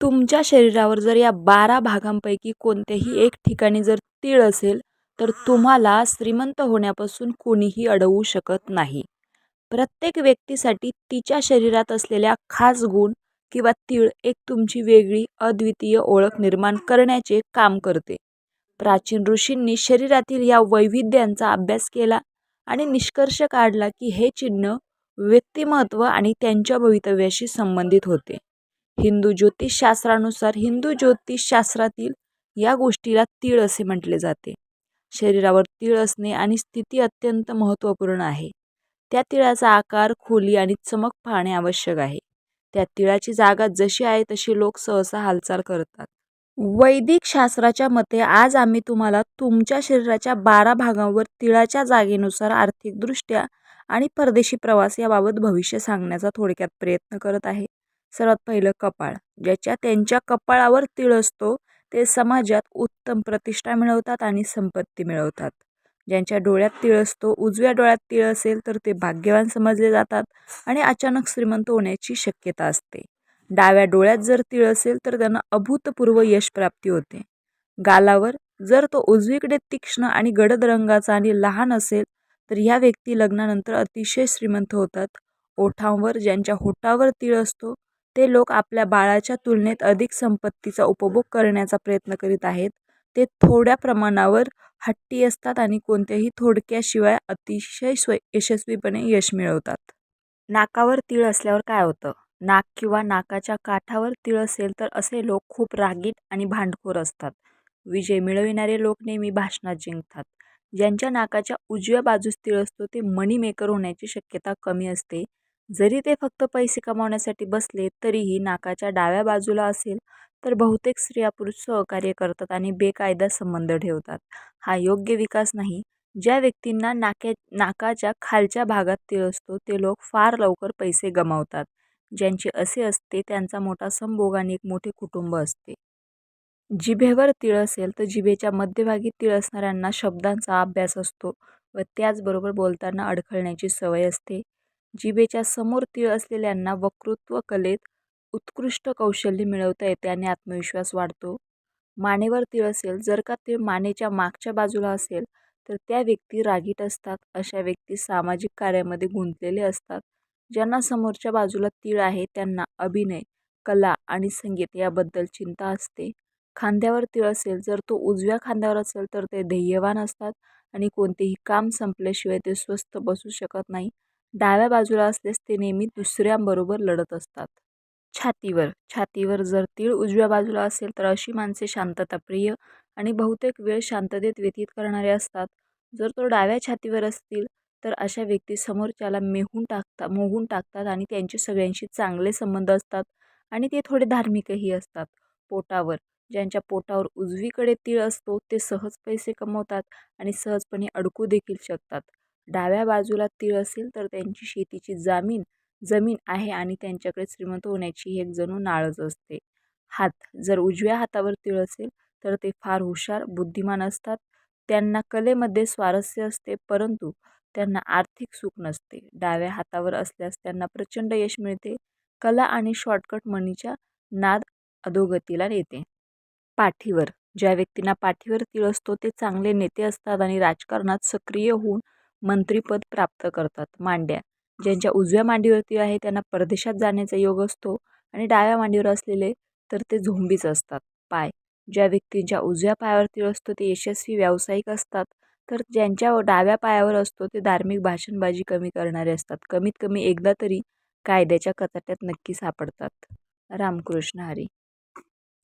तुमच्या शरीरावर जर या 12 भागांपैकी कोणत्याही एक ठिकाणी जर तीळ असेल, तर तुम्हाला श्रीमंत होण्यापासून कोणीही अडवू शकत नाही. प्रत्येक व्यक्तीसाठी तिच्या शरीरात असलेल्या खास गुण किंवा तीळ एक तुमची वेगळी अद्वितीय ओळख निर्माण करण्याचे काम करते. प्राचीन ऋषींनी शरीरातील या वैविध्यांचा अभ्यास केला आणि निष्कर्ष काढला की हे चिन्ह व्यक्तिमत्व आणि त्यांच्या भवितव्याशी संबंधित होते. हिंदू ज्योतिषशास्त्रानुसार हिंदू ज्योतिषशास्त्रातील या गोष्टीला तीळ असे म्हटले जाते. शरीरावर तीळ असणे आणि स्थिती अत्यंत महत्त्वपूर्ण आहे. त्या तिळाचा आकार, खोली आणि चमक पाहणे आवश्यक आहे. त्या तिळाची जागा जशी आहे तशी लोक सहसा हालचाल करतात. वैदिक शास्त्राच्या मते आज आम्ही तुम्हाला तुमच्या शरीराच्या 12 भागांवर तिळाच्या जागेनुसार आर्थिकदृष्ट्या आणि परदेशी प्रवास याबाबत भविष्य सांगण्याचा थोडक्यात प्रयत्न करत आहे. सर्वात पहिलं कपाळ. त्यांच्या कपाळावर तीळ असतो ते समाजात उत्तम प्रतिष्ठा मिळवतात आणि संपत्ती मिळवतात. ज्यांच्या डोळ्यात तीळ असतो, उजव्या डोळ्यात तीळ असेल तर ते भाग्यवान समजले जातात आणि अचानक श्रीमंत होण्याची शक्यता असते. डाव्या डोळ्यात जर तीळ असेल तर त्यांना अभूतपूर्व यश प्राप्ती होते. गालावर जर तो उजवीकडे तीक्ष्ण आणि गडद रंगाचा आणि लहान असेल तर ह्या व्यक्ती लग्नानंतर अतिशय श्रीमंत होतात. ओठांवर ज्यांच्या होठावर तीळ असतो ते लोक आपल्या बाळाच्या तुलनेत अधिक संपत्तीचा उपभोग करण्याचा प्रयत्न करीत आहेत. ते थोड्या प्रमाणावर हट्टी असतात आणि कोणत्याही थोडक्याशिवाय अतिशय यशस्वीपणे यश मिळवतात. नाकावर तीळ असल्यावर काय होतं? नाक किंवा नाकाच्या काठावर तीळ असेल तर असे लोक खूप रागीट आणि भांडखोर असतात. विजय मिळविणारे लोक नेहमी भाषणात जिंकतात. ज्यांच्या नाकाच्या उजव्या बाजूस तीळ असतो ते मनी मेकर होण्याची शक्यता कमी असते. जरी ते फक्त पैसे कमावण्यासाठी बसले तरीही नाकाच्या डाव्या बाजूला असेल तर बहुतेक स्त्रिया पुरुष सहकार्य करतात आणि बेकायदा संबंध ठेवतात. हा योग्य विकास नाही. ज्या व्यक्तींना नाकाच्या खालच्या भागात तीळ असतो ते लोक फार लवकर पैसे गमावतात. ज्यांचे असे असते त्यांचा मोठा संभोग आणि एक मोठे कुटुंब असते. जिभेवर तीळ असेल तर जिभेच्या मध्यभागी तीळ असणाऱ्यांना शब्दांचा अभ्यास असतो व त्याचबरोबर बोलताना अडखळण्याची सवय असते. जिभेच्या समोर तीळ असलेल्यांना वक्तृत्व कलेत उत्कृष्ट कौशल्य मिळवता येते आणि आत्मविश्वास वाढतो. मानेवर तीळ असेल, जर का तीळ मानेच्या मागच्या बाजूला असेल तर त्या व्यक्ती रागीट असतात. अशा व्यक्ती सामाजिक कार्यामध्ये गुंतलेले असतात. ज्यांना समोरच्या बाजूला तीळ आहे त्यांना अभिनय, कला आणि संगीत याबद्दल चिंता असते. खांद्यावर तीळ असेल, जर तो उजव्या खांद्यावर असेल तर ते ध्येयवान असतात आणि कोणतेही काम संपल्याशिवाय ते स्वस्थ बसू शकत नाही. डाव्या बाजूला असल्यास ते नेहमी दुसऱ्यांबरोबर लढत असतात. छातीवर जर तीळ उजव्या बाजूला असेल तर अशी माणसे शांतताप्रिय आणि बहुतेक वेळ शांततेत व्यतीत करणारे असतात. जर तो डाव्या छातीवर असतील तर अशा व्यक्ती समोरच्याला मोहून टाकतात आणि त्यांचे सगळ्यांशी चांगले संबंध असतात आणि ते थोडे धार्मिकही असतात. पोटावर ज्यांच्या पोटावर उजवीकडे तीळ असतो ते सहज पैसे कमवतात आणि सहजपणे अडकू देखील शकतात. डाव्या बाजूला तीळ असेल तर त्यांची शेतीची जमीन आहे आणि त्यांच्याकडे श्रीमंत होण्याची एक जणू नाळच असते. जर उजव्या हातावर तीळ असेल तर ते फार हुशार, बुद्धिमान असतात. त्यांना कलेमध्ये स्वारस्य असते परंतु त्यांना आर्थिक सुख नसते. डाव्या हातावर असल्यास त्यांना प्रचंड यश मिळते. कला आणि शॉर्टकट मनीच्या नाद अधोगतीला येते. ज्या व्यक्तींना पाठीवर तीळ असतो ते चांगले नेते असतात आणि राजकारणात सक्रिय होऊन मंत्रिपद प्राप्त करतात. ज्यांच्या उजव्या मांडीवर तीळ आहे त्यांना परदेशात जाण्याचा योग असतो आणि डाव्या मांडीवर असलेले तर ते झोंबीच असतात. ज्या व्यक्तींच्या उजव्या पायावर तीळ असतो ते यशस्वी व्यावसायिक असतात, तर ज्यांच्या डाव्या पायावर असतो ते धार्मिक भाषणबाजी कमी करणारे असतात. कमीत कमी एकदा तरी कायद्याच्या कचाट्यात नक्की सापडतात. रामकृष्ण हरी.